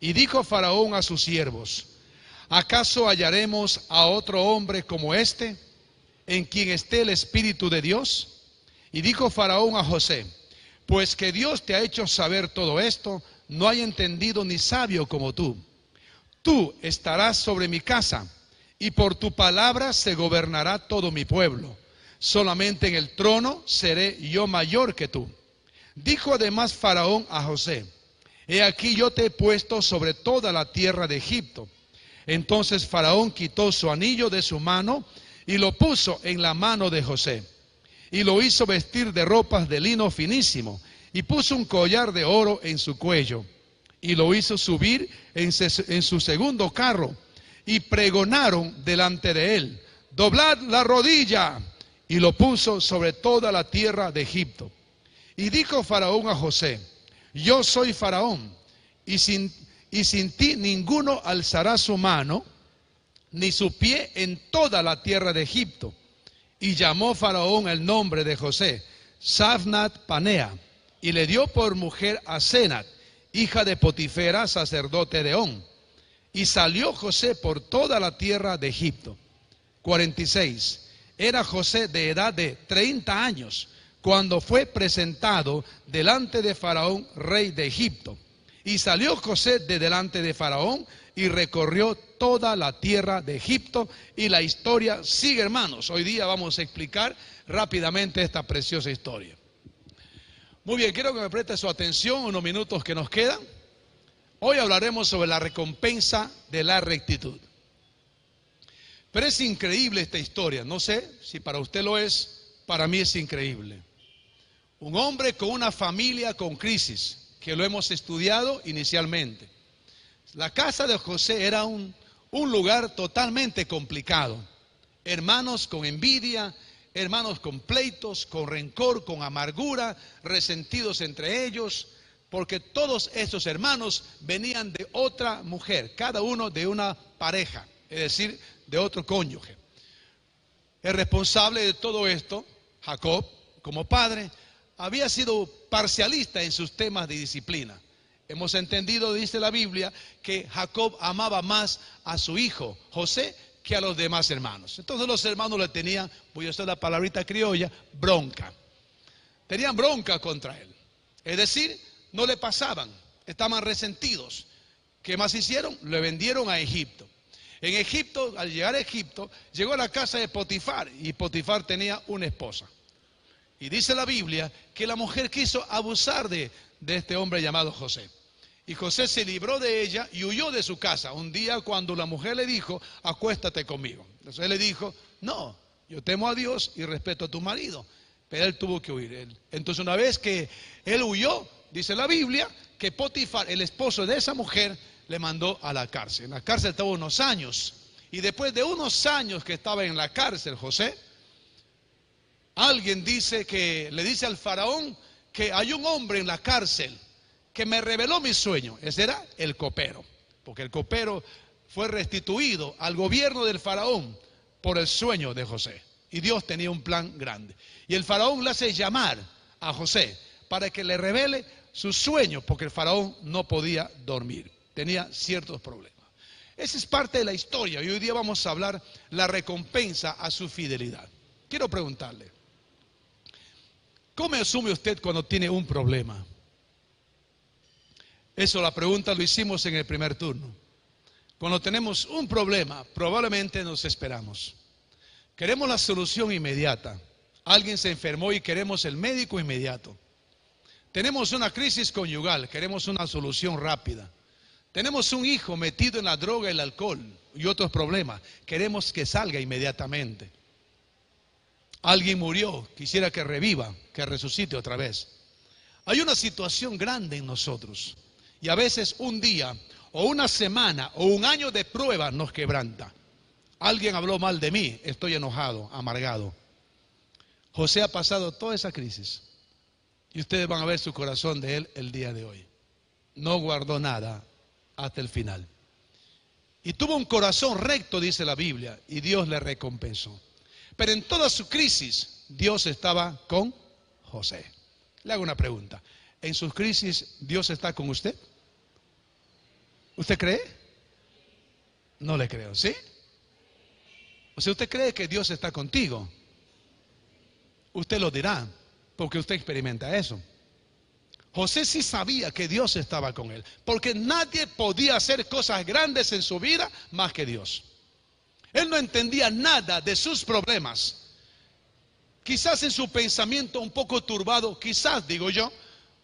Y dijo Faraón a sus siervos: ¿acaso hallaremos a otro hombre como este, en quien esté el Espíritu de Dios? Y dijo Faraón a José: pues que Dios te ha hecho saber todo esto, no hay entendido ni sabio como tú. Tú estarás sobre mi casa, y por tu palabra se gobernará todo mi pueblo. Solamente en el trono seré yo mayor que tú. Dijo además Faraón a José: he aquí yo te he puesto sobre toda la tierra de Egipto. Entonces Faraón quitó su anillo de su mano y lo puso en la mano de José. Y lo hizo vestir de ropas de lino finísimo, y puso un collar de oro en su cuello. Y lo hizo subir en su segundo carro, y pregonaron delante de él: doblad la rodilla. Y lo puso sobre toda la tierra de Egipto. Y dijo Faraón a José: yo soy Faraón, y sin ti ninguno alzará su mano, ni su pie en toda la tierra de Egipto. Y llamó Faraón el nombre de José Zaphnath Panea, y le dio por mujer a Senat, hija de Potifera, sacerdote de On. Y salió José por toda la tierra de Egipto. 46. Era José de edad de 30 años cuando fue presentado delante de Faraón, rey de Egipto. Y salió José de delante de Faraón y recorrió toda la tierra de Egipto. Y la historia sigue, hermanos. Hoy día vamos a explicar rápidamente esta preciosa historia. Muy bien, quiero que me preste su atención unos minutos que nos quedan. Hoy hablaremos sobre la recompensa de la rectitud. Pero es increíble esta historia. No sé si para usted lo es, para mí es increíble. Un hombre con una familia con crisis, que lo hemos estudiado inicialmente. La casa de José era un lugar totalmente complicado. Hermanos con envidia, hermanos con pleitos, con rencor, con amargura, resentidos entre ellos, porque todos estos hermanos venían de otra mujer, cada uno de una pareja, es decir, de otro cónyuge. El responsable de todo esto, Jacob, como padre, había sido parcialista en sus temas de disciplina. Hemos entendido, dice la Biblia, que Jacob amaba más a su hijo José que a los demás hermanos. Entonces los hermanos le tenían, voy a usar la palabrita criolla, bronca. Tenían bronca contra él. Es decir, no le pasaban, estaban resentidos. ¿Qué más hicieron? Le vendieron a Egipto. En Egipto, al llegar a Egipto, llegó a la casa de Potifar, y Potifar tenía una esposa. Y dice la Biblia que la mujer quiso abusar de este hombre llamado José. Y José se libró de ella y huyó de su casa. Un día cuando la mujer le dijo: acuéstate conmigo. Entonces él le dijo: no, yo temo a Dios y respeto a tu marido. Pero él tuvo que huir. Entonces una vez que él huyó, dice la Biblia que Potifar, el esposo de esa mujer, le mandó a la cárcel. En la cárcel estaba unos años. Y después de unos años que estaba en la cárcel José, alguien dice que le dice al faraón que hay un hombre en la cárcel que me reveló mi sueño. Ese era el copero, porque el copero fue restituido al gobierno del faraón por el sueño de José. Y Dios tenía un plan grande. Y el faraón le hace llamar a José para que le revele sus sueños, porque el faraón no podía dormir, tenía ciertos problemas. Esa es parte de la historia, y hoy día vamos a hablar la recompensa a su fidelidad. Quiero preguntarle: ¿cómo asume usted cuando tiene un problema? Eso, la pregunta lo hicimos en el primer turno. Cuando tenemos un problema, probablemente nos esperamos. Queremos la solución inmediata. Alguien se enfermó y queremos el médico inmediato. Tenemos una crisis conyugal, queremos una solución rápida. Tenemos un hijo metido en la droga, el alcohol y otros problemas, queremos que salga inmediatamente. Alguien murió, quisiera que reviva, que resucite otra vez. Hay una situación grande en nosotros, y a veces un día o una semana o un año de prueba nos quebranta. Alguien habló mal de mí, estoy enojado, amargado. José ha pasado toda esa crisis, y ustedes van a ver su corazón de él el día de hoy. No guardó nada hasta el final. Y tuvo un corazón recto, dice la Biblia, y Dios le recompensó. Pero en toda su crisis, Dios estaba con José. Le hago una pregunta: ¿en sus crisis Dios está con usted? ¿Usted cree? No le creo, ¿sí? O sea, ¿usted cree que Dios está contigo? Usted lo dirá, porque usted experimenta eso. José sí sabía que Dios estaba con él, porque nadie podía hacer cosas grandes en su vida más que Dios. Él no entendía nada de sus problemas. Quizás en su pensamiento un poco turbado, quizás, digo yo,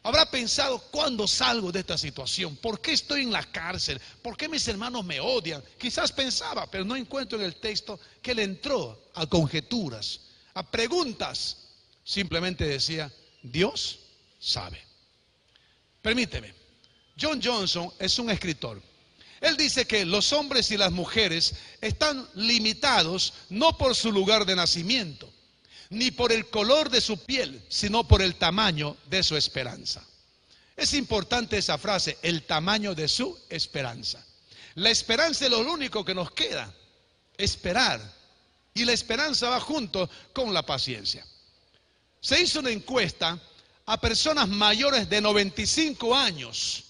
habrá pensado: ¿cuándo salgo de esta situación? ¿Por qué estoy en la cárcel? ¿Por qué mis hermanos me odian? Quizás pensaba, pero no encuentro en el texto que él entró a conjeturas, a preguntas. Simplemente decía: Dios sabe. Permíteme, John Johnson es un escritor. Él dice que los hombres y las mujeres están limitados no por su lugar de nacimiento, ni por el color de su piel, sino por el tamaño de su esperanza. Es importante esa frase, el tamaño de su esperanza. La esperanza es lo único que nos queda, esperar. Y la esperanza va junto con la paciencia. Se hizo una encuesta a personas mayores de 95 años,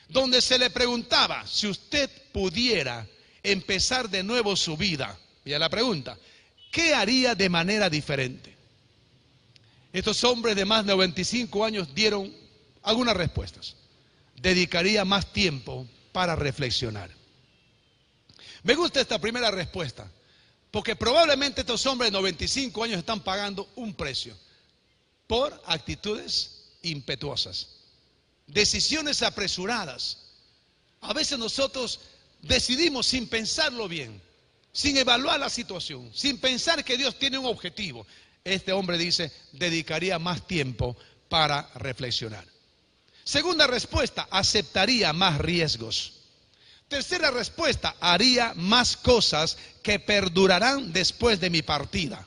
donde se le preguntaba: si usted pudiera empezar de nuevo su vida, mira la pregunta, ¿qué haría de manera diferente? Estos hombres de más de 95 años dieron algunas respuestas. Dedicaría más tiempo para reflexionar. Me gusta esta primera respuesta, porque probablemente estos hombres de 95 años están pagando un precio por actitudes impetuosas, decisiones apresuradas. A veces nosotros decidimos sin pensarlo bien, sin evaluar la situación, sin pensar que Dios tiene un objetivo. Este hombre dice: dedicaría más tiempo para reflexionar. Segunda respuesta: aceptaría más riesgos. Tercera respuesta: haría más cosas que perdurarán después de mi partida.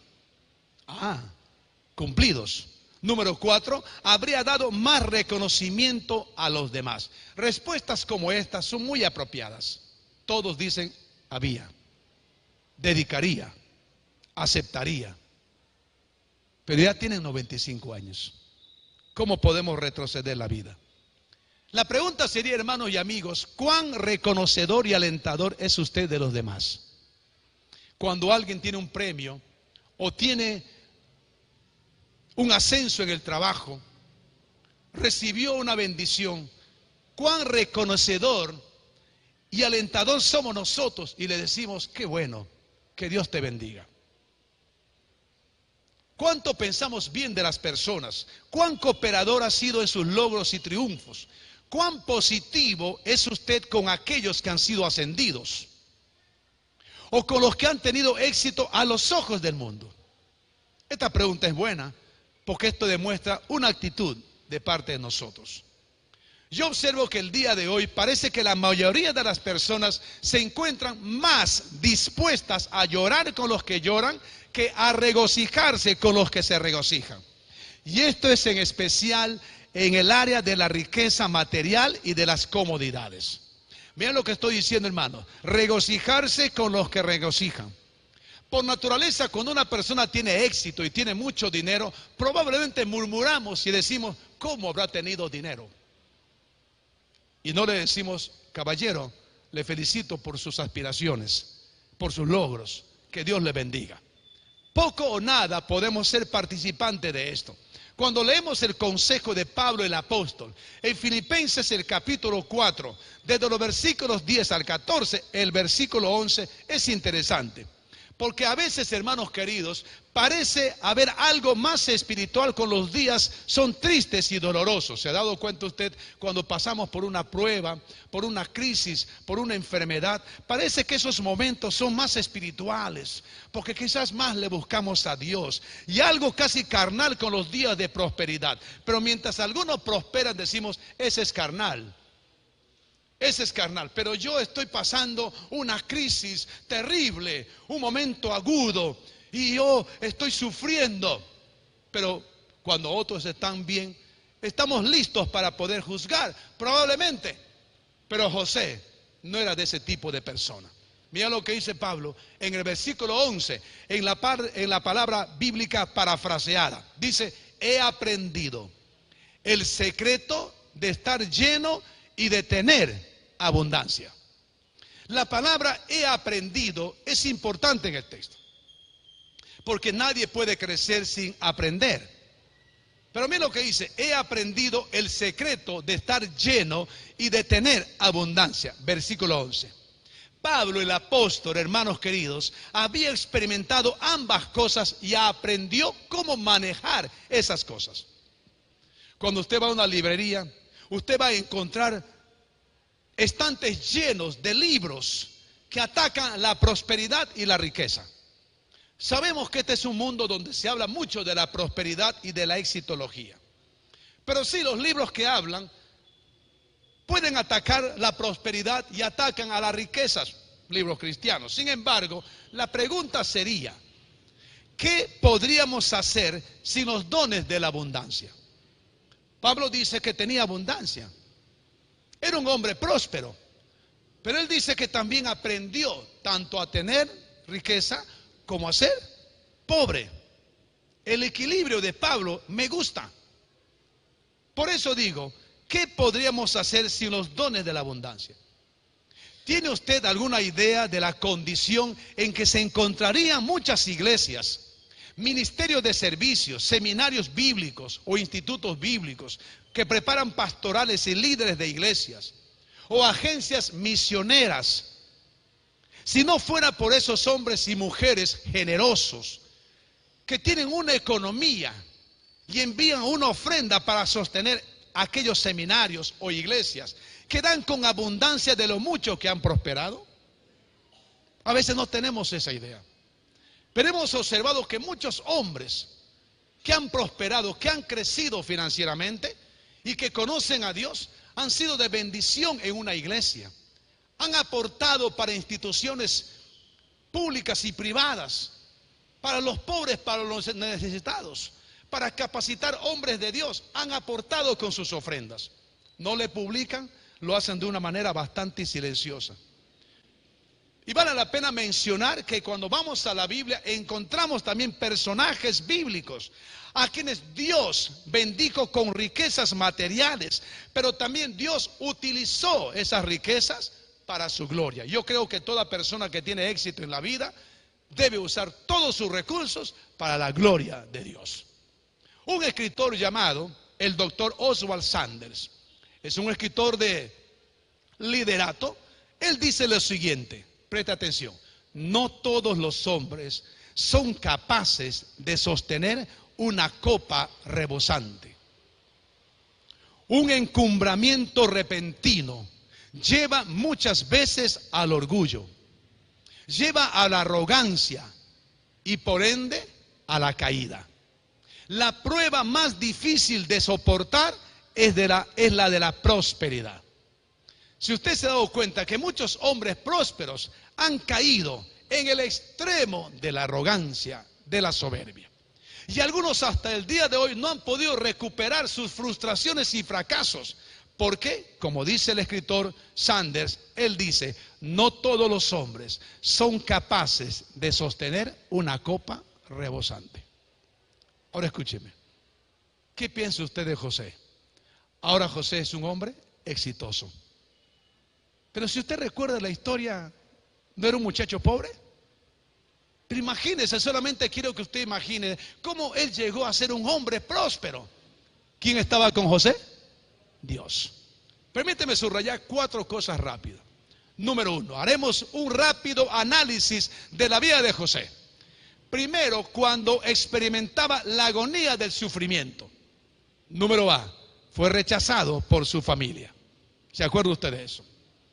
Cumplidos. Número 4, habría dado más reconocimiento a los demás. Respuestas como estas son muy apropiadas. Todos dicen: había, dedicaría, aceptaría. Pero ya tienen 95 años. ¿Cómo podemos retroceder la vida? La pregunta sería, hermanos y amigos, ¿cuán reconocedor y alentador es usted de los demás? Cuando alguien tiene un premio o tiene un ascenso en el trabajo, recibió una bendición, ¿cuán reconocedor y alentador somos nosotros? Y le decimos: qué bueno, que Dios te bendiga. ¿Cuánto pensamos bien de las personas? ¿Cuán cooperador ha sido en sus logros y triunfos? ¿Cuán positivo es usted con aquellos que han sido ascendidos? ¿O con los que han tenido éxito a los ojos del mundo? Esta pregunta es buena, porque esto demuestra una actitud de parte de nosotros. Yo observo que el día de hoy parece que la mayoría de las personas se encuentran más dispuestas a llorar con los que lloran que a regocijarse con los que se regocijan. Y esto es en especial en el área de la riqueza material y de las comodidades. Miren lo que estoy diciendo, hermanos: regocijarse con los que regocijan. Por naturaleza, cuando una persona tiene éxito y tiene mucho dinero, probablemente murmuramos y decimos: ¿cómo habrá tenido dinero? Y no le decimos: caballero, le felicito por sus aspiraciones, por sus logros, que Dios le bendiga. Poco o nada podemos ser participantes de esto. Cuando leemos el consejo de Pablo el apóstol, en Filipenses el capítulo 4, desde los versículos 10 al 14, el versículo 11 es interesante. Porque a veces, hermanos queridos, parece haber algo más espiritual con los días, son tristes y dolorosos. ¿Se ha dado cuenta usted cuando pasamos por una prueba, por una crisis, por una enfermedad? Parece que esos momentos son más espirituales, porque quizás más le buscamos a Dios. Y algo casi carnal con los días de prosperidad. Pero mientras algunos prosperan, decimos: ese es carnal. Ese es carnal, pero yo estoy pasando una crisis terrible, un momento agudo, y yo estoy sufriendo. Pero cuando otros están bien, estamos listos para poder juzgar, probablemente. Pero José no era de ese tipo de persona. Mira lo que dice Pablo en el versículo 11, en la palabra bíblica parafraseada. Dice: he aprendido el secreto de estar lleno y de tener abundancia. La palabra he aprendido es importante en el texto, porque nadie puede crecer sin aprender. Pero mira lo que dice: he aprendido el secreto de estar lleno y de tener abundancia. Versículo 11. Pablo, el apóstol, hermanos queridos, había experimentado ambas cosas y aprendió cómo manejar esas cosas. Cuando usted va a una librería, usted va a encontrar estantes llenos de libros que atacan la prosperidad y la riqueza. Sabemos que este es un mundo donde se habla mucho de la prosperidad y de la exitología. Pero sí, los libros que hablan pueden atacar la prosperidad y atacan a las riquezas, libros cristianos. Sin embargo, la pregunta sería: ¿qué podríamos hacer sin los dones de la abundancia? Pablo dice que tenía abundancia. Era un hombre próspero. Pero él dice que también aprendió tanto a tener riqueza como a ser pobre. El equilibrio de Pablo me gusta. Por eso digo, ¿qué podríamos hacer sin los dones de la abundancia? ¿Tiene usted alguna idea de la condición en que se encontrarían muchas iglesias, ministerios de servicios, seminarios bíblicos o institutos bíblicos que preparan pastorales y líderes de iglesias o agencias misioneras, si no fuera por esos hombres y mujeres generosos que tienen una economía y envían una ofrenda para sostener aquellos seminarios o iglesias que dan con abundancia de lo mucho que han prosperado? A veces no tenemos esa idea. Pero hemos observado que muchos hombres que han prosperado, que han crecido financieramente y que conocen a Dios, han sido de bendición en una iglesia. Han aportado para instituciones públicas y privadas, para los pobres, para los necesitados, para capacitar hombres de Dios. Han aportado con sus ofrendas. No le publican, lo hacen de una manera bastante silenciosa. Y vale la pena mencionar que cuando vamos a la Biblia encontramos también personajes bíblicos a quienes Dios bendijo con riquezas materiales, pero también Dios utilizó esas riquezas para su gloria. Yo creo que toda persona que tiene éxito en la vida debe usar todos sus recursos para la gloria de Dios. Un escritor llamado el doctor Oswald Sanders, es un escritor de liderato. Él dice lo siguiente: presta atención, no todos los hombres son capaces de sostener una copa rebosante. Un encumbramiento repentino lleva muchas veces al orgullo, lleva a la arrogancia y por ende a la caída. La prueba más difícil de soportar es la de la prosperidad. Si usted se ha dado cuenta que muchos hombres prósperos han caído en el extremo de la arrogancia, de la soberbia. Y algunos hasta el día de hoy no han podido recuperar sus frustraciones y fracasos. Porque, como dice el escritor Sanders, él dice, no todos los hombres son capaces de sostener una copa rebosante. Ahora escúcheme, ¿qué piensa usted de José? Ahora José es un hombre exitoso. Pero si usted recuerda la historia, ¿no era un muchacho pobre? Pero imagínese, solamente quiero que usted imagine cómo él llegó a ser un hombre próspero. ¿Quién estaba con José? Dios. Permíteme subrayar 4 cosas rápidas. Número 1, haremos un rápido análisis de la vida de José. Primero, cuando experimentaba la agonía del sufrimiento. Número A, fue rechazado por su familia. ¿Se acuerda usted de eso?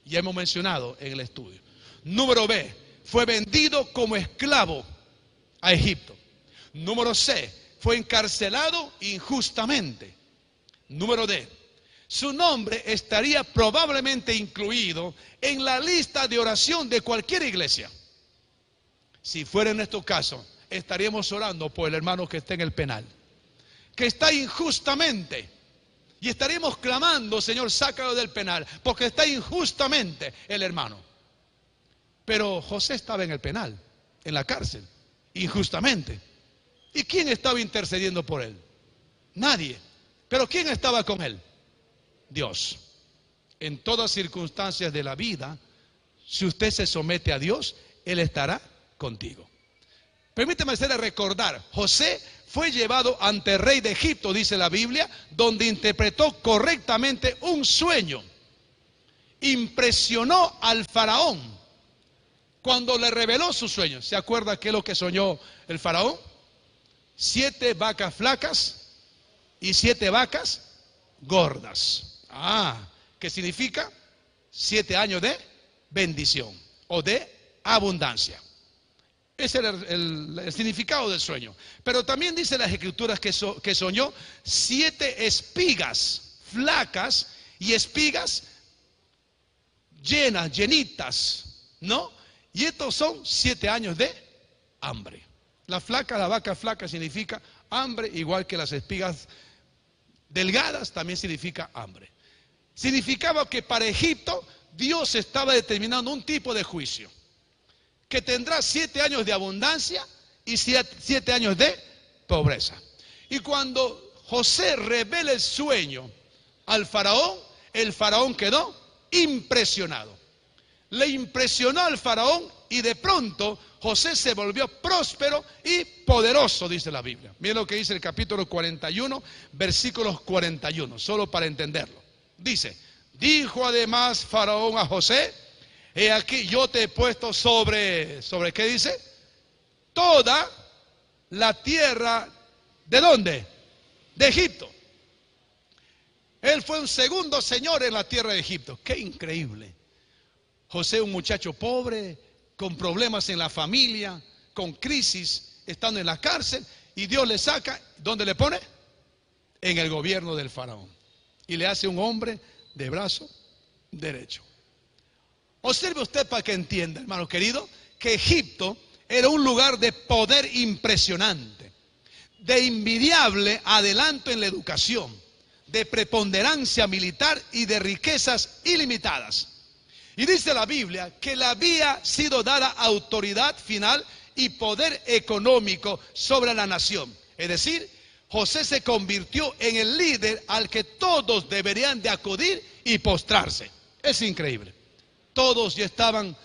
Ya hemos mencionado en el estudio. Número B, fue vendido como esclavo a Egipto. Número C, fue encarcelado injustamente. Número D, su nombre estaría probablemente incluido en la lista de oración de cualquier iglesia. Si fuera en nuestro caso, estaríamos orando por el hermano que está en el penal, que está injustamente, y estaríamos clamando, Señor, sácalo del penal, porque está injustamente el hermano. Pero José estaba en el penal, en la cárcel, injustamente. ¿Y quién estaba intercediendo por él? Nadie. ¿Pero quién estaba con él? Dios. en todas circunstancias de la vida, si usted se somete a Dios, Él estará contigo. Permíteme hacerle recordar, José fue llevado ante el rey de Egipto, dice la Biblia, donde interpretó correctamente un sueño. Impresionó al faraón cuando le reveló su sueño. ¿Se acuerda qué es lo que soñó el faraón? 7 vacas flacas y 7 vacas gordas. ¿Qué significa? 7 años de bendición o de abundancia. Ese era el significado del sueño. Pero también dice las escrituras que soñó 7 espigas flacas y espigas llenitas, ¿no? Y estos son 7 años de hambre. La vaca flaca significa hambre, igual que las espigas delgadas también significa hambre. Significaba que para Egipto Dios estaba determinando un tipo de juicio, que tendrá 7 años de abundancia y 7 años de pobreza. Y cuando José revela el sueño al faraón, el faraón quedó impresionado. Le impresionó al faraón y de pronto José se volvió próspero y poderoso, dice la Biblia. Miren lo que dice el capítulo 41, versículos 41, solo para entenderlo. Dice, dijo además faraón a José, he aquí yo te he puesto ¿sobre qué dice? Toda la tierra, ¿de dónde? De Egipto. Él fue un segundo señor en la tierra de Egipto. ¡Qué increíble! José, un muchacho pobre, con problemas en la familia, con crisis, estando en la cárcel, y Dios le saca, ¿dónde le pone? En el gobierno del faraón. Y le hace un hombre de brazo derecho. Observe usted para que entienda, hermano querido, que Egipto era un lugar de poder impresionante, de envidiable adelanto en la educación, de preponderancia militar y de riquezas ilimitadas. Y dice la Biblia que le había sido dada autoridad final y poder económico sobre la nación. Es decir, José se convirtió en el líder al que todos deberían de acudir y postrarse. Es increíble. Todos ya estaban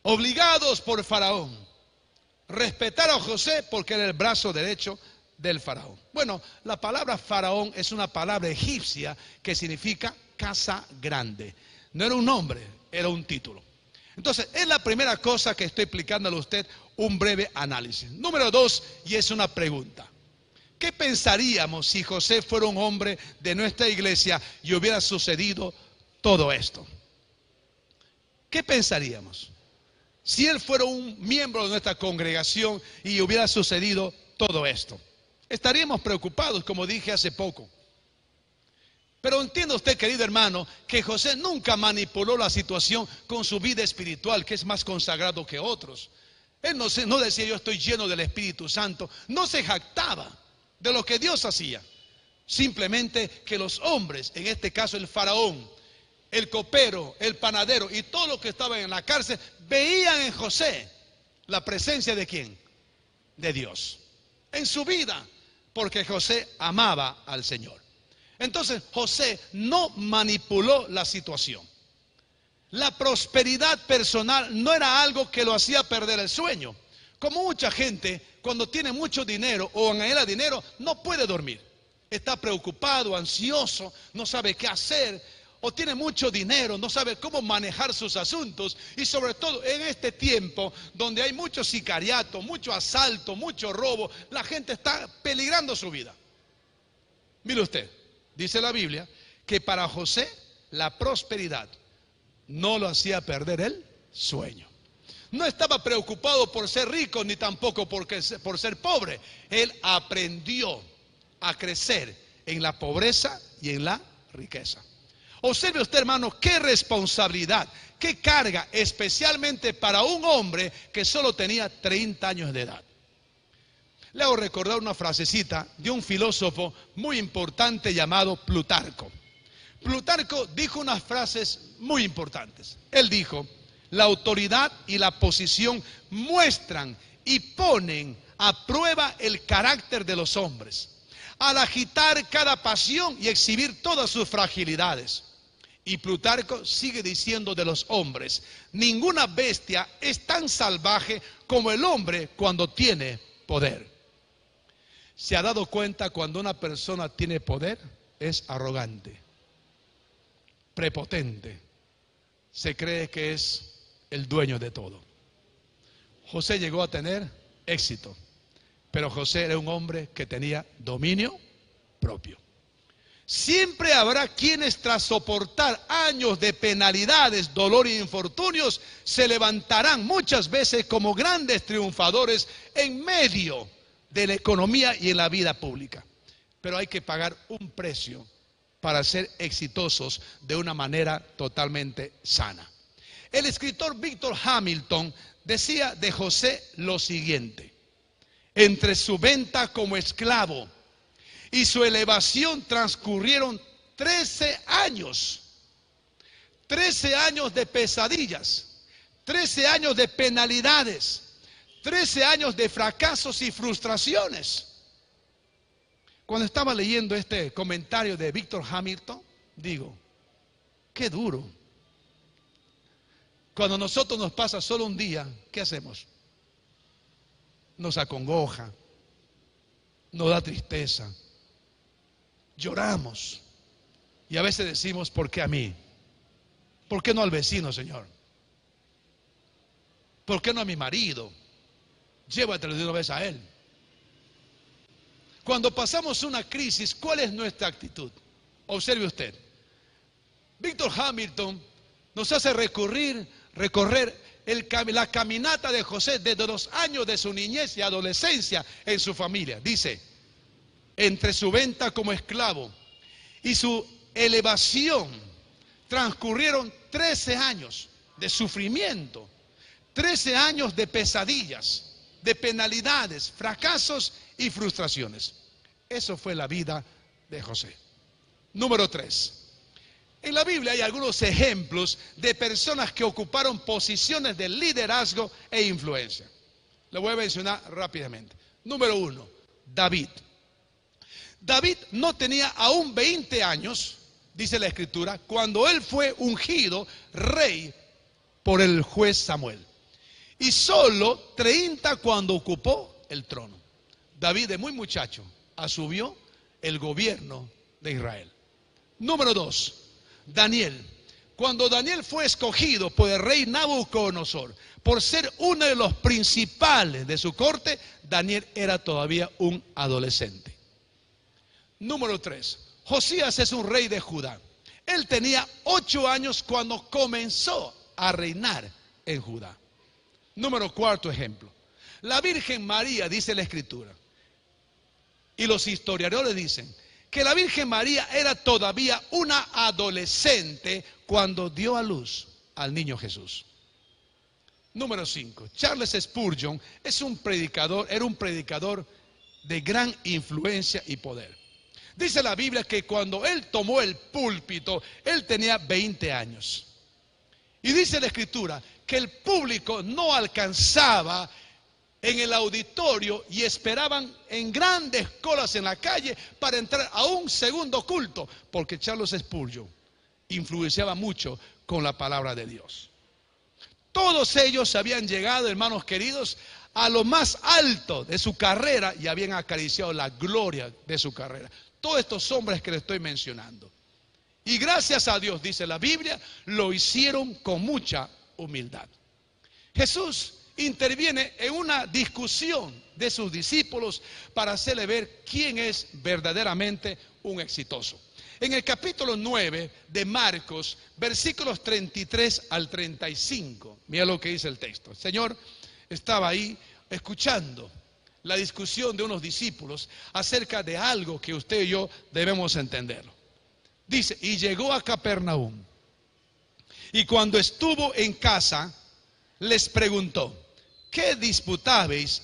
obligados por Faraón a respetar a José porque era el brazo derecho del faraón. Bueno, la palabra faraón es una palabra egipcia que significa casa grande. No era un nombre, era un título. Entonces, es la primera cosa que estoy explicándole a usted, un breve análisis. Número 2, y es una pregunta. ¿Qué pensaríamos si José fuera un hombre de nuestra iglesia y hubiera sucedido todo esto? ¿Qué pensaríamos? Si él fuera un miembro de nuestra congregación y hubiera sucedido todo esto. Estaríamos preocupados, como dije hace poco. Pero entienda usted, querido hermano, que José nunca manipuló la situación con su vida espiritual, que es más consagrado que otros. Él no decía yo estoy lleno del Espíritu Santo. No se jactaba de lo que Dios hacía. Simplemente que los hombres, en este caso el faraón, el copero, el panadero y todos los que estaban en la cárcel, veían en José la presencia de ¿quién? De Dios. En su vida, porque José amaba al Señor. Entonces José no manipuló la situación. La prosperidad personal no era algo que lo hacía perder el sueño. Como mucha gente, cuando tiene mucho dinero o anhela dinero, no puede dormir. Está preocupado, ansioso, no sabe qué hacer. O tiene mucho dinero, no sabe cómo manejar sus asuntos. Y sobre todo en este tiempo donde hay mucho sicariato, mucho asalto, mucho robo, la gente está peligrando su vida. Mire usted, dice la Biblia que para José la prosperidad no lo hacía perder el sueño. No estaba preocupado por ser rico ni tampoco por ser pobre. Él aprendió a crecer en la pobreza y en la riqueza. Observe usted, hermano, qué responsabilidad, qué carga, especialmente para un hombre que solo tenía 30 años de edad. Le hago recordar una frasecita de un filósofo muy importante llamado Plutarco. Plutarco dijo unas frases muy importantes. Él dijo, la autoridad y la posición muestran y ponen a prueba el carácter de los hombres, al agitar cada pasión y exhibir todas sus fragilidades. Y Plutarco sigue diciendo de los hombres: ninguna bestia es tan salvaje como el hombre cuando tiene poder. ¿Se ha dado cuenta cuando una persona tiene poder? Es arrogante, prepotente, se cree que es el dueño de todo. José llegó a tener éxito, pero José era un hombre que tenía dominio propio. Siempre habrá quienes, tras soportar años de penalidades, dolor e infortunios, se levantarán muchas veces como grandes triunfadores en medio de la economía y en la vida pública. Pero hay que pagar un precio para ser exitosos de una manera totalmente sana. El escritor Víctor Hamilton decía de José lo siguiente: entre su venta como esclavo y su elevación transcurrieron 13 años. 13 años de pesadillas, 13 años de penalidades, 13 años de fracasos y frustraciones. Cuando estaba leyendo este comentario de Víctor Hamilton, digo, qué duro. Cuando a nosotros nos pasa solo un día, ¿qué hacemos? Nos acongoja, nos da tristeza, lloramos y a veces decimos, ¿por qué a mí? ¿Por qué no al vecino, Señor? ¿Por qué no a mi marido? Llévatelo de una vez a él. Cuando pasamos una crisis, ¿cuál es nuestra actitud? Observe usted. Víctor Hamilton nos hace recorrer la caminata de José desde los años de su niñez y adolescencia en su familia. Dice, entre su venta como esclavo y su elevación transcurrieron 13 años de sufrimiento, 13 años de pesadillas, de penalidades, fracasos y frustraciones. Eso fue la vida de José. Número 3. En la Biblia hay algunos ejemplos de personas que ocuparon posiciones de liderazgo e influencia. Lo voy a mencionar rápidamente. Número 1, David. David no tenía aún 20 años, dice la Escritura, cuando él fue ungido rey por el juez Samuel. Y solo 30 cuando ocupó el trono. David, de muy muchacho, asumió el gobierno de Israel. Número 2, Daniel. Cuando Daniel fue escogido por el rey Nabucodonosor por ser uno de los principales de su corte, Daniel era todavía un adolescente. Número 3, Josías es un rey de Judá. Él tenía 8 años cuando comenzó a reinar en Judá. Número 4 ejemplo, la Virgen María, dice la Escritura, y los historiadores dicen que la Virgen María era todavía una adolescente cuando dio a luz al niño Jesús. Número 5, Charles Spurgeon era un predicador de gran influencia y poder. Dice la Biblia que cuando él tomó el púlpito, él tenía 20 años. Y dice la Escritura que el público no alcanzaba en el auditorio y esperaban en grandes colas en la calle para entrar a un segundo culto, porque Charles Spurgeon influenciaba mucho con la palabra de Dios. Todos ellos habían llegado, hermanos queridos, a lo más alto de su carrera y habían acariciado la gloria de su carrera. Todos estos hombres que les estoy mencionando. Y gracias a Dios, dice la Biblia, lo hicieron con mucha humildad. Jesús interviene en una discusión de sus discípulos para hacerle ver quién es verdaderamente un exitoso. En el capítulo 9 de Marcos, versículos 33 al 35, mira lo que dice el texto. El Señor estaba ahí escuchando la discusión de unos discípulos acerca de algo que usted y yo debemos entenderlo. Dice, y llegó a Capernaum, y cuando estuvo en casa, les preguntó, ¿qué disputabais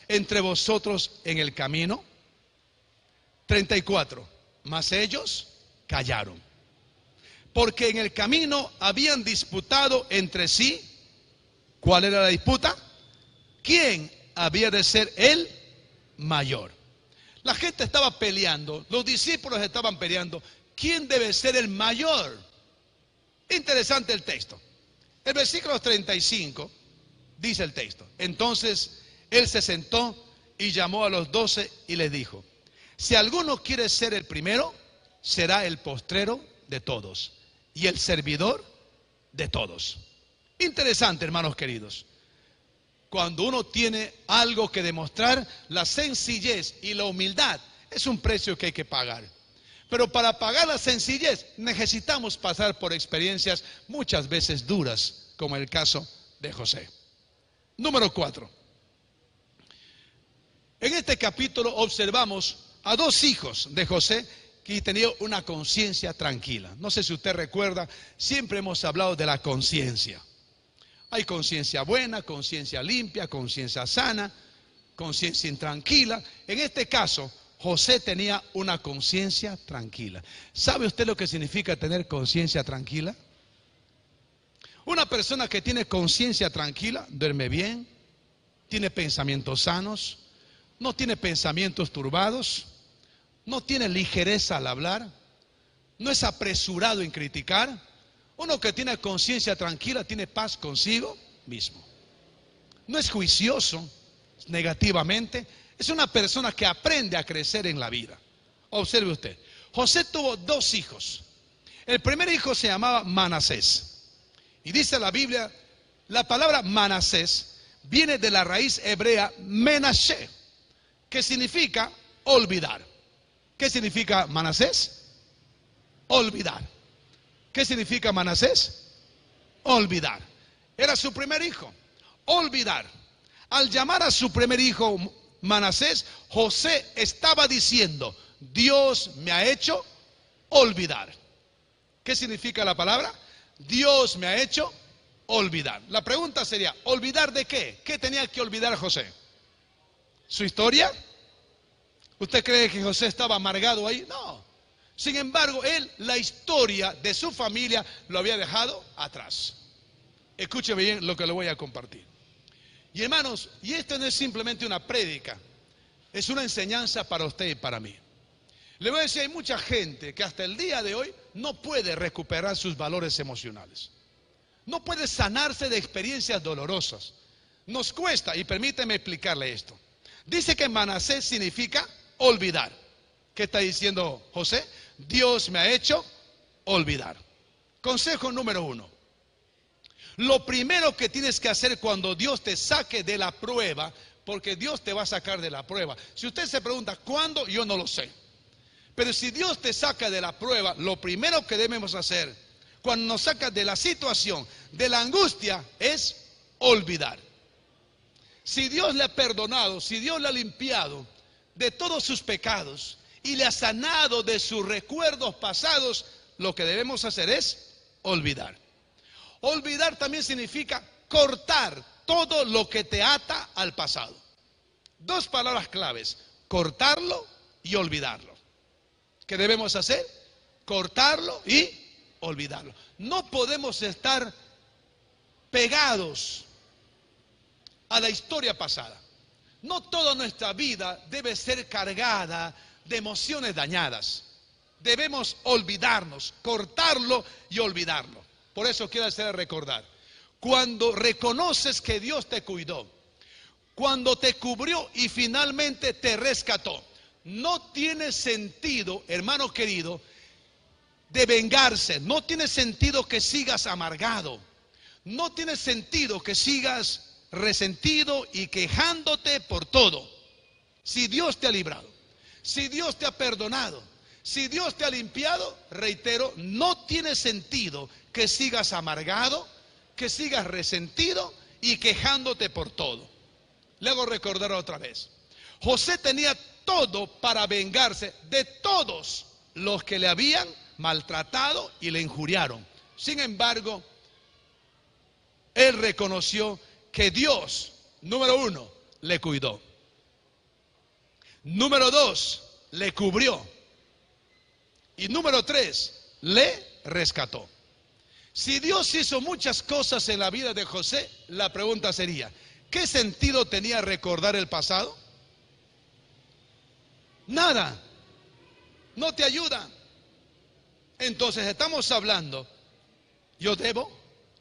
entre vosotros en el camino? 34, mas ellos callaron, porque en el camino habían disputado entre sí. ¿Cuál era la disputa? ¿Quién había de ser el mayor? La gente estaba peleando, los discípulos estaban peleando. ¿quién debe ser el mayor? Interesante el texto. El versículo 35 dice el texto: entonces él se sentó y llamó a los 12 y les dijo: si alguno quiere ser el primero, será el postrero de todos y el servidor de todos. Interesante, hermanos queridos. Cuando uno tiene algo que demostrar, la sencillez y la humildad es un precio que hay que pagar. Pero para pagar la sencillez necesitamos pasar por experiencias muchas veces duras, como el caso de José. Número 4. En este capítulo observamos a dos hijos de José que tenían una conciencia tranquila. No sé si usted recuerda, siempre hemos hablado de la conciencia. Hay conciencia buena, conciencia limpia, conciencia sana, conciencia intranquila. En este caso, José tenía una conciencia tranquila. ¿Sabe usted lo que significa tener conciencia tranquila? Una persona que tiene conciencia tranquila duerme bien, tiene pensamientos sanos, no tiene pensamientos turbados, no tiene ligereza al hablar, no es apresurado en criticar. Uno que tiene conciencia tranquila tiene paz consigo mismo. No es juicioso negativamente. Es una persona que aprende a crecer en la vida. Observe usted. José tuvo dos hijos. El primer hijo se llamaba Manasés. Y dice la Biblia, la palabra Manasés viene de la raíz hebrea Menashe, que significa olvidar. ¿Qué significa Manasés? Olvidar. ¿Qué significa Manasés? Olvidar. Era su primer hijo. Olvidar. Al llamar a su primer hijo Manasés, José estaba diciendo: Dios me ha hecho olvidar. ¿Qué significa la palabra? Dios me ha hecho olvidar. La pregunta sería: ¿olvidar de qué? ¿Qué tenía que olvidar José? ¿Su historia? ¿Usted cree que José estaba amargado ahí? No. Sin embargo, él, la historia de su familia lo había dejado atrás. Escúcheme bien lo que le voy a compartir. Y hermanos, y esto no es simplemente una prédica, es una enseñanza para usted y para mí. Le voy a decir, hay mucha gente que hasta el día de hoy no puede recuperar sus valores emocionales. No puede sanarse de experiencias dolorosas. Nos cuesta, y permíteme explicarle esto. Dice que Manasés significa olvidar. ¿Qué está diciendo José? Dios me ha hecho olvidar. Consejo número 1. Lo primero que tienes que hacer cuando Dios te saque de la prueba, porque Dios te va a sacar de la prueba. Si usted se pregunta, ¿cuándo? Yo no lo sé. Pero si Dios te saca de la prueba, lo primero que debemos hacer, cuando nos saca de la situación, de la angustia, es olvidar. Si Dios le ha perdonado, si Dios le ha limpiado de todos sus pecados y le ha sanado de sus recuerdos pasados, lo que debemos hacer es olvidar. Olvidar también significa cortar todo lo que te ata al pasado. Dos palabras claves: cortarlo y olvidarlo. ¿Qué debemos hacer? Cortarlo y olvidarlo. No podemos estar pegados a la historia pasada. No toda nuestra vida debe ser cargada de emociones dañadas. Debemos olvidarnos, cortarlo y olvidarlo. Por eso quiero hacer recordar, cuando reconoces que Dios te cuidó, cuando te cubrió y finalmente te rescató, no tiene sentido, hermano querido, de vengarse. No tiene sentido que sigas amargado. No tiene sentido que sigas resentido y quejándote por todo. Si Dios te ha librado, si Dios te ha perdonado, si Dios te ha limpiado, reitero, no tiene sentido que sigas amargado, que sigas resentido y quejándote por todo. Le hago recordar otra vez. José tenía todo para vengarse de todos los que le habían maltratado y le injuriaron. Sin embargo, él reconoció que Dios, número 1, le cuidó. Número 2, le cubrió. Y número 3, le rescató. Si Dios hizo muchas cosas en la vida de José, la pregunta sería, ¿qué sentido tenía recordar el pasado? Nada. No te ayuda. Entonces estamos hablando, yo debo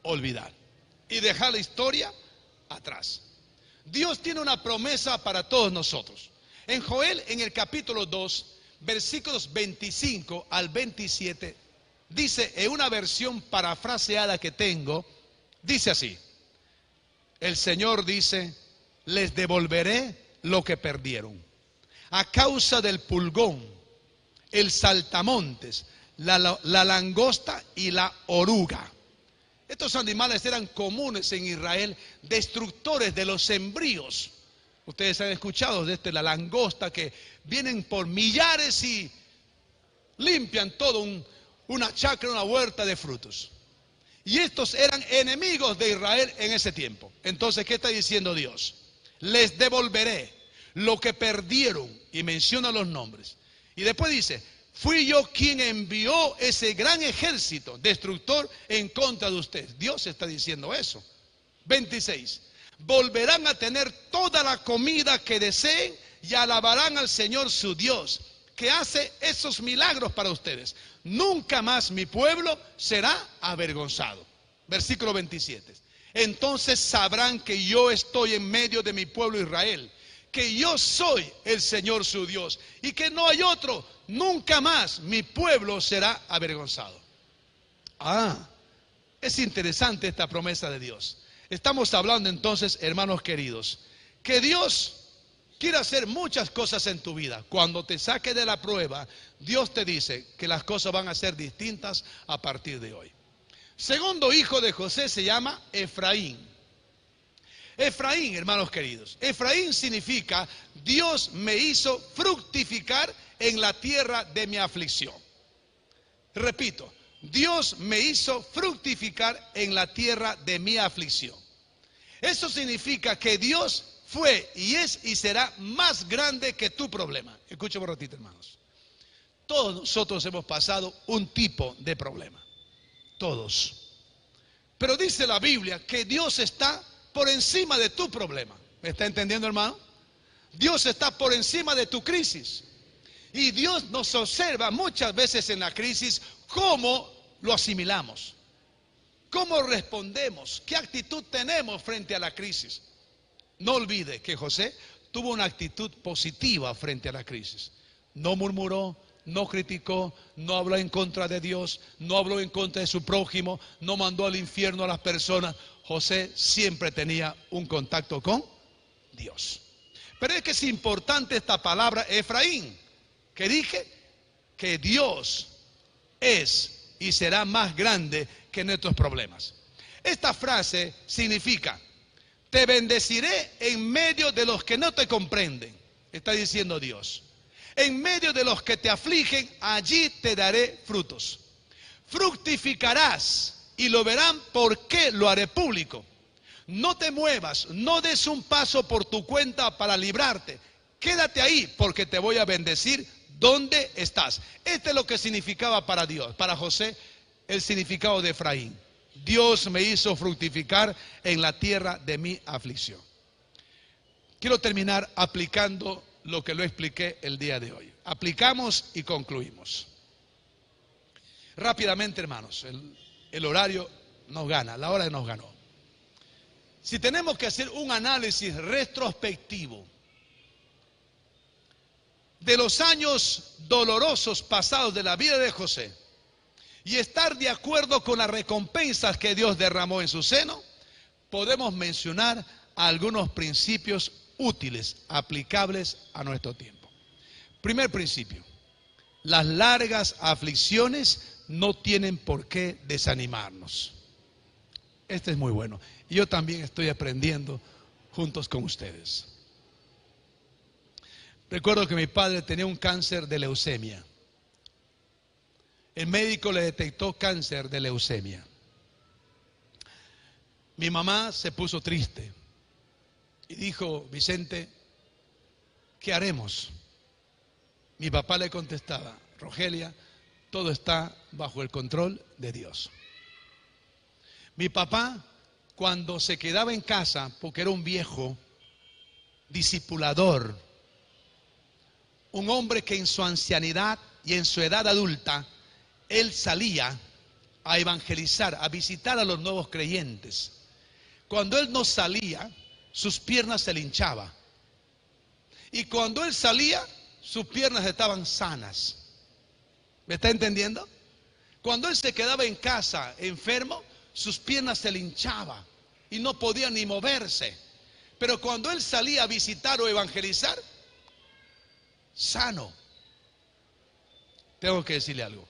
olvidar y dejar la historia atrás. Dios tiene una promesa para todos nosotros. En Joel, en el capítulo 2, versículos 25 al 27, dice en una versión parafraseada que tengo, dice así: el Señor dice, les devolveré lo que perdieron. A causa del pulgón, el saltamontes, la langosta y la oruga. Estos animales eran comunes en Israel, destructores de los sembríos. Ustedes han escuchado de la langosta, que vienen por millares y limpian todo una chacra, una huerta de frutos. Y estos eran enemigos de Israel en ese tiempo. Entonces, ¿qué está diciendo Dios? Les devolveré lo que perdieron, y menciona los nombres. Y después dice, fui yo quien envió ese gran ejército destructor en contra de ustedes. Dios está diciendo eso. 26. Volverán a tener toda la comida que deseen y alabarán al Señor su Dios, que hace esos milagros para ustedes. Nunca más mi pueblo será avergonzado. Versículo 27. Entonces sabrán que yo estoy en medio de mi pueblo Israel, que yo soy el Señor su Dios y que no hay otro. Nunca más mi pueblo será avergonzado. Es interesante esta promesa de Dios. Estamos hablando entonces, hermanos queridos, que Dios quiere hacer muchas cosas en tu vida. Cuando te saque de la prueba, Dios te dice que las cosas van a ser distintas a partir de hoy. Segundo hijo de José se llama Efraín. Efraín, hermanos queridos, Efraín significa Dios me hizo fructificar en la tierra de mi aflicción. Repito, Dios me hizo fructificar en la tierra de mi aflicción. Eso significa que Dios fue y es y será más grande que tu problema. Escúchame un ratito, hermanos. Todos nosotros hemos pasado un tipo de problema. Todos. Pero dice la Biblia que Dios está por encima de tu problema. ¿Me está entendiendo, hermano? Dios está por encima de tu crisis. Y Dios nos observa muchas veces en la crisis cómo lo asimilamos, cómo respondemos, qué actitud tenemos frente a la crisis. No olvide que José tuvo una actitud positiva frente a la crisis. No murmuró, no criticó, no habló en contra de Dios, no habló en contra de su prójimo, no mandó al infierno a las personas. José siempre tenía un contacto con Dios. Pero es que es importante esta palabra Efraín, que dije que Dios es y será más grande que nuestros problemas. Esta frase significa, te bendeciré en medio de los que no te comprenden, está diciendo Dios. En medio de los que te afligen, allí te daré frutos. Fructificarás y lo verán porque lo haré público. No te muevas, no des un paso por tu cuenta para librarte. Quédate ahí porque te voy a bendecir donde estás. Este es lo que significaba para Dios, para José, el significado de Efraín. Dios me hizo fructificar en la tierra de mi aflicción. Quiero terminar aplicando lo que lo expliqué el día de hoy. Aplicamos y concluimos. Rápidamente, hermanos, el horario nos gana, la hora nos ganó. Si tenemos que hacer un análisis retrospectivo de los años dolorosos pasados de la vida de José y estar de acuerdo con las recompensas que Dios derramó en su seno, podemos mencionar algunos principios útiles, aplicables a nuestro tiempo. Primer principio: las largas aflicciones no tienen por qué desanimarnos. Este es muy bueno. Y yo también estoy aprendiendo juntos con ustedes. Recuerdo que mi padre tenía un cáncer de leucemia. El médico le detectó cáncer de leucemia. Mi mamá se puso triste y dijo, Vicente, ¿qué haremos? Mi papá le contestaba, Rogelia, todo está bajo el control de Dios. Mi papá, cuando se quedaba en casa, porque era un viejo discipulador, un hombre que en su ancianidad y en su edad adulta él salía a evangelizar, a visitar a los nuevos creyentes. Cuando él no salía, sus piernas se le hinchaban. Y cuando él salía, sus piernas estaban sanas. ¿Me está entendiendo? Cuando él se quedaba en casa enfermo, sus piernas se le hinchaban y no podía ni moverse. Pero cuando él salía a visitar o evangelizar, sano. Tengo que decirle algo.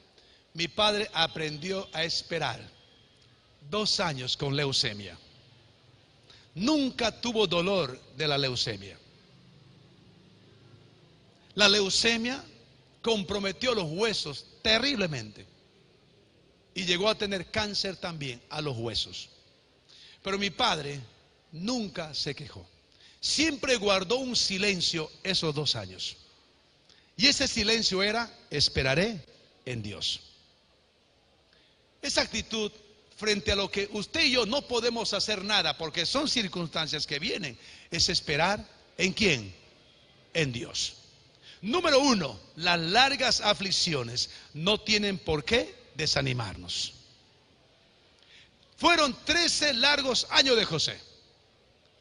Mi padre aprendió a esperar 2 años con leucemia. Nunca tuvo dolor de la leucemia. La leucemia comprometió los huesos terriblemente y llegó a tener cáncer también a los huesos. Pero mi padre nunca se quejó. Siempre guardó un silencio esos 2 años. Y ese silencio era: esperaré en Dios. Esa actitud frente a lo que usted y yo no podemos hacer nada, porque son circunstancias que vienen, es esperar ¿en quién? En Dios. Número 1, las largas aflicciones no tienen por qué desanimarnos. Fueron 13 largos años de José.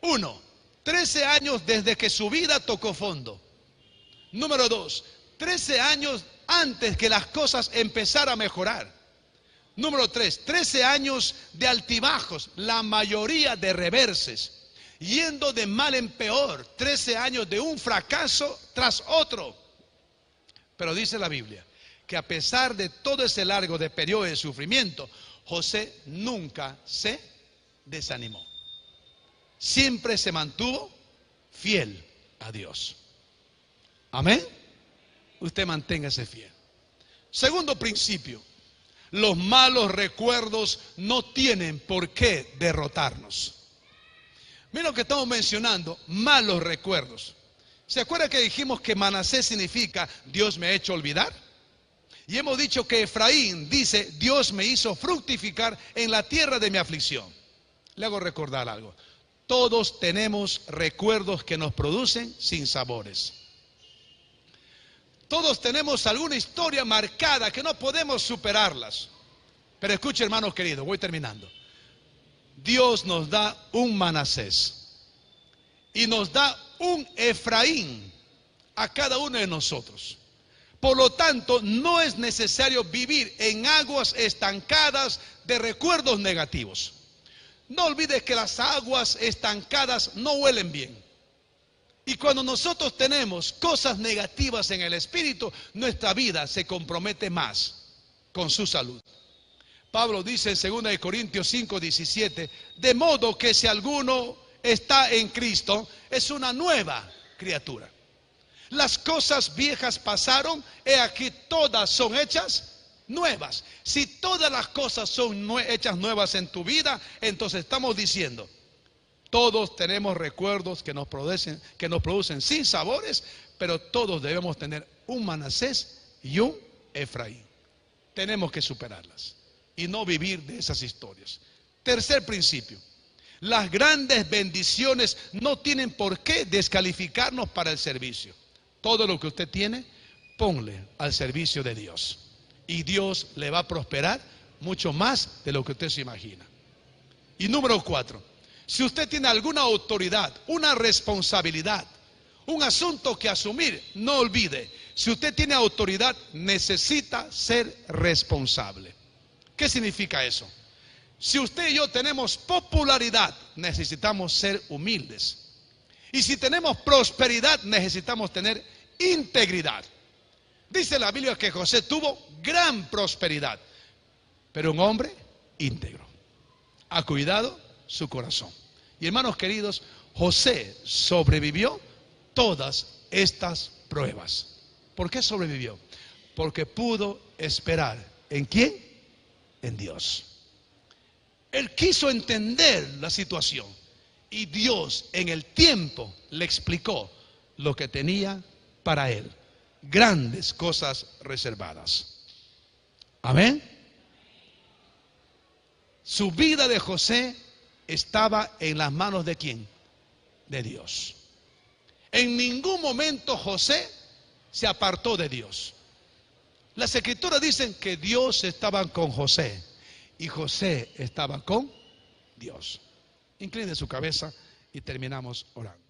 1, 13 años desde que su vida tocó fondo. Número 2, 13 años antes que las cosas empezaran a mejorar. Número 3, 13 años de altibajos, la mayoría de reverses, yendo de mal en peor, 13 años de un fracaso tras otro. Pero dice la Biblia que a pesar de todo ese largo de periodo de sufrimiento, José nunca se desanimó. Siempre se mantuvo fiel a Dios. Amén. Usted manténgase fiel. Segundo principio: los malos recuerdos no tienen por qué derrotarnos. Mira lo que estamos mencionando: malos recuerdos. ¿Se acuerda que dijimos que Manasés significa Dios me ha hecho olvidar? Y hemos dicho que Efraín dice Dios me hizo fructificar en la tierra de mi aflicción. Le hago recordar algo: todos tenemos recuerdos que nos producen sinsabores. Todos tenemos alguna historia marcada que no podemos superarlas. Pero escuche, hermanos queridos, voy terminando. Dios nos da un Manasés y nos da un Efraín a cada uno de nosotros. Por lo tanto, no es necesario vivir en aguas estancadas de recuerdos negativos. No olvides que las aguas estancadas no huelen bien. Y cuando nosotros tenemos cosas negativas en el espíritu, nuestra vida se compromete más con su salud. Pablo dice en 2 Corintios 5:17, de modo que si alguno está en Cristo, es una nueva criatura. Las cosas viejas pasaron, he aquí todas son hechas nuevas. Si todas las cosas son hechas nuevas en tu vida, entonces estamos diciendo: todos tenemos recuerdos que nos producen sinsabores, pero todos debemos tener un Manasés y un Efraín. Tenemos que superarlas y no vivir de esas historias. Tercer principio: las grandes bendiciones no tienen por qué descalificarnos para el servicio. Todo lo que usted tiene, ponle al servicio de Dios, y Dios le va a prosperar mucho más de lo que usted se imagina. Y número 4, si usted tiene alguna autoridad, una responsabilidad, un asunto que asumir, no olvide: si usted tiene autoridad, necesita ser responsable. ¿Qué significa eso? Si usted y yo tenemos popularidad, necesitamos ser humildes. Y si tenemos prosperidad, necesitamos tener integridad. Dice la Biblia que José tuvo gran prosperidad, pero un hombre íntegro. Ha cuidado su corazón. Y hermanos queridos, José sobrevivió todas estas pruebas. ¿Por qué sobrevivió? Porque pudo esperar ¿en quién? En Dios. Él quiso entender la situación y Dios en el tiempo le explicó lo que tenía para él: grandes cosas reservadas. Amén. Su vida de José estaba en las manos ¿de quién? De Dios. En ningún momento José se apartó de Dios. Las escrituras dicen que Dios estaba con José y José estaba con Dios. Incline su cabeza y terminamos orando.